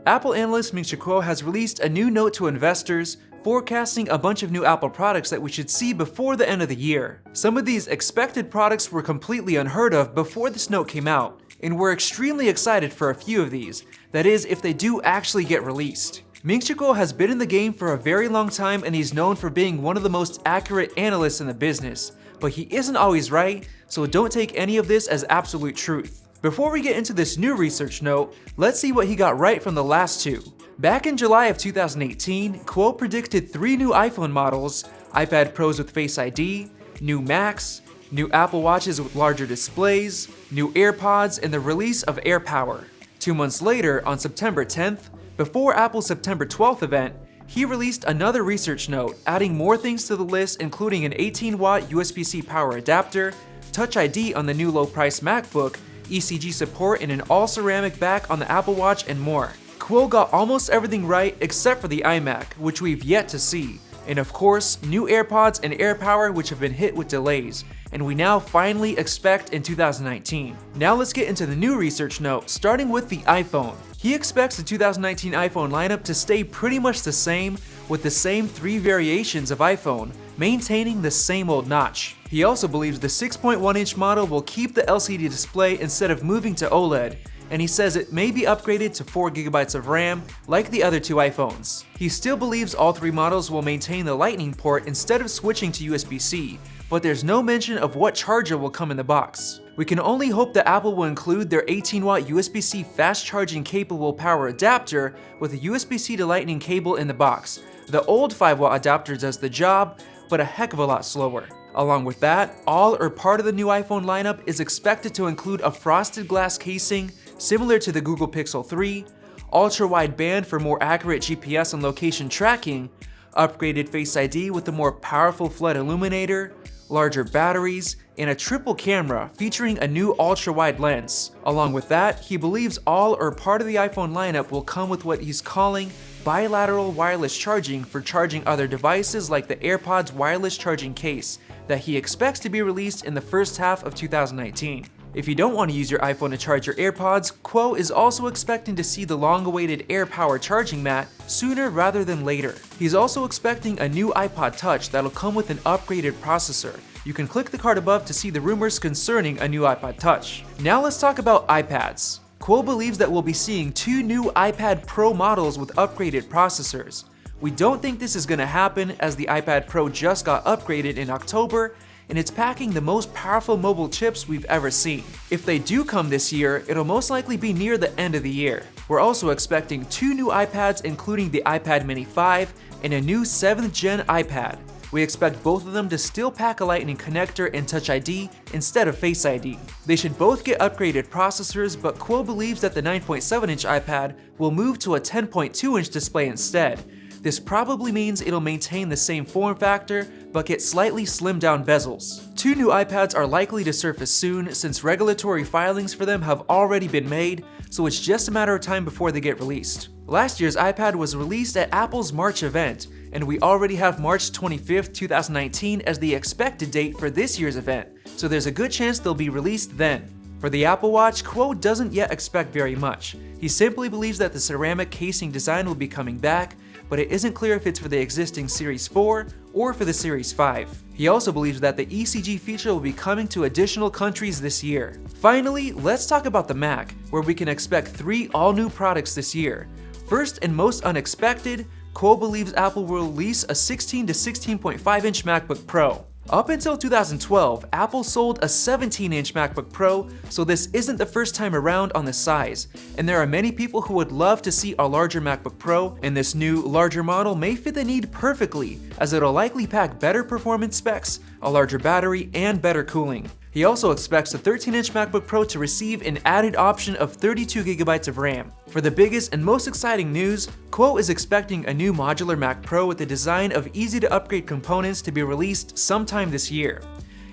Apple analyst Ming-Chi Kuo has released a new note to investors forecasting a bunch of new Apple products that we should see before the end of the year. Some of these expected products were completely unheard of before this note came out, and we're extremely excited for a few of these, that is, if they do actually get released. Ming-Chi Kuo has been in the game for a very long time and he's known for being one of the most accurate analysts in the business, but he isn't always right, so don't take any of this as absolute truth. Before we get into this new research note, let's see what he got right from the last two. Back in July of 2018, Kuo predicted 3 new iPhone models, iPad Pros with Face ID, new Macs, new Apple Watches with larger displays, new AirPods, and the release of AirPower. 2 months later, on September 10th, before Apple's September 12th event, he released another research note, adding more things to the list including an 18-watt USB-C power adapter, Touch ID on the new low-priced MacBook, ECG support in an all-ceramic back on the Apple Watch, and more. Kuo got almost everything right except for the iMac, which we've yet to see, and of course, new AirPods and AirPower, which have been hit with delays, and we now finally expect in 2019. Now let's get into the new research note, starting with the iPhone. He expects the 2019 iPhone lineup to stay pretty much the same, with the same 3 variations of iPhone, maintaining the same old notch. He also believes the 6.1-inch model will keep the LCD display instead of moving to OLED, and he says it may be upgraded to 4GB of RAM like the other 2 iPhones. He still believes all 3 models will maintain the Lightning port instead of switching to USB-C, but there's no mention of what charger will come in the box. We can only hope that Apple will include their 18-watt USB-C fast charging capable power adapter with a USB-C to Lightning cable in the box. The old 5-watt adapter does the job, but a heck of a lot slower. Along with that, all or part of the new iPhone lineup is expected to include a frosted glass casing similar to the Google Pixel 3, ultra-wide band for more accurate GPS and location tracking, upgraded Face ID with a more powerful flood illuminator, larger batteries, and a triple camera featuring a new ultra-wide lens. Along with that, he believes all or part of the iPhone lineup will come with what he's calling bilateral wireless charging for charging other devices like the AirPods wireless charging case that he expects to be released in the first half of 2019. If you don't want to use your iPhone to charge your AirPods, Kuo is also expecting to see the long-awaited AirPower charging mat sooner rather than later. He's also expecting a new iPod Touch that'll come with an upgraded processor. You can click the card above to see the rumors concerning a new iPod Touch. Now let's talk about iPads. Kuo believes that we'll be seeing 2 new iPad Pro models with upgraded processors. We don't think this is going to happen as the iPad Pro just got upgraded in October, and it's packing the most powerful mobile chips we've ever seen. If they do come this year, it'll most likely be near the end of the year. We're also expecting 2 new iPads including the iPad Mini 5 and a new 7th gen iPad. We expect both of them to still pack a Lightning connector and Touch ID instead of Face ID. They should both get upgraded processors, but Kuo believes that the 9.7-inch iPad will move to a 10.2-inch display instead. This probably means it'll maintain the same form factor, but get slightly slimmed down bezels. 2 new iPads are likely to surface soon since regulatory filings for them have already been made, so it's just a matter of time before they get released. Last year's iPad was released at Apple's March event, and we already have March 25th, 2019 as the expected date for this year's event, so there's a good chance they'll be released then. For the Apple Watch, Kuo doesn't yet expect very much. He simply believes that the ceramic casing design will be coming back, but it isn't clear if it's for the existing Series 4 or for the Series 5. He also believes that the ECG feature will be coming to additional countries this year. Finally, let's talk about the Mac, where we can expect 3 all-new products this year. First and most unexpected, Kuo believes Apple will release a 16 to 16.5-inch MacBook Pro. Up until 2012, Apple sold a 17-inch MacBook Pro, so this isn't the first time around on the size, and there are many people who would love to see a larger MacBook Pro, and this new, larger model may fit the need perfectly, as it'll likely pack better performance specs, a larger battery, and better cooling. He also expects the 13-inch MacBook Pro to receive an added option of 32GB of RAM. For the biggest and most exciting news, Kuo is expecting a new modular Mac Pro with a design of easy-to-upgrade components to be released sometime this year.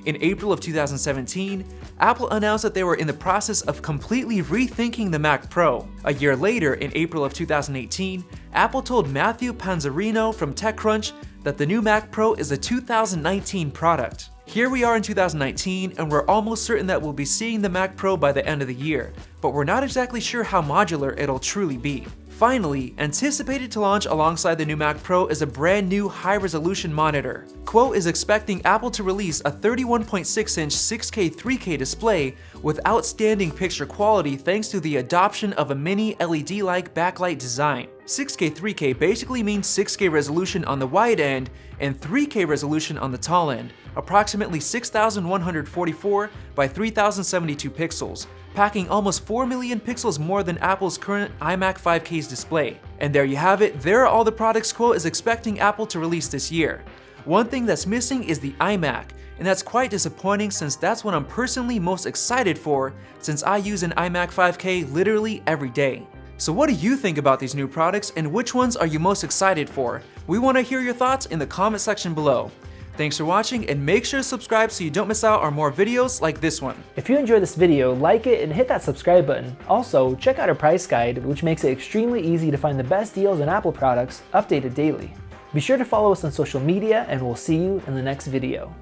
In April of 2017, Apple announced that they were in the process of completely rethinking the Mac Pro. A year later, in April of 2018, Apple told Matthew Panzarino from TechCrunch that the new Mac Pro is a 2019 product. Here we are in 2019, and we're almost certain that we'll be seeing the Mac Pro by the end of the year, but we're not exactly sure how modular it'll truly be. Finally, anticipated to launch alongside the new Mac Pro is a brand new high-resolution monitor. Kuo is expecting Apple to release a 31.6-inch 6K 3K display with outstanding picture quality thanks to the adoption of a mini LED-like backlight design. 6K 3K basically means 6K resolution on the wide end and 3K resolution on the tall end, approximately 6,144 by 3,072 pixels, packing almost 4 million pixels more than Apple's current iMac 5K's display. And there you have it, there are all the products Kuo is expecting Apple to release this year. One thing that's missing is the iMac, and that's quite disappointing since that's what I'm personally most excited for since I use an iMac 5K literally every day. So what do you think about these new products and which ones are you most excited for? We want to hear your thoughts in the comment section below. Thanks for watching and make sure to subscribe so you don't miss out on more videos like this one. If you enjoyed this video, like it and hit that subscribe button. Also, check out our price guide, which makes it extremely easy to find the best deals on Apple products updated daily. Be sure to follow us on social media and we'll see you in the next video.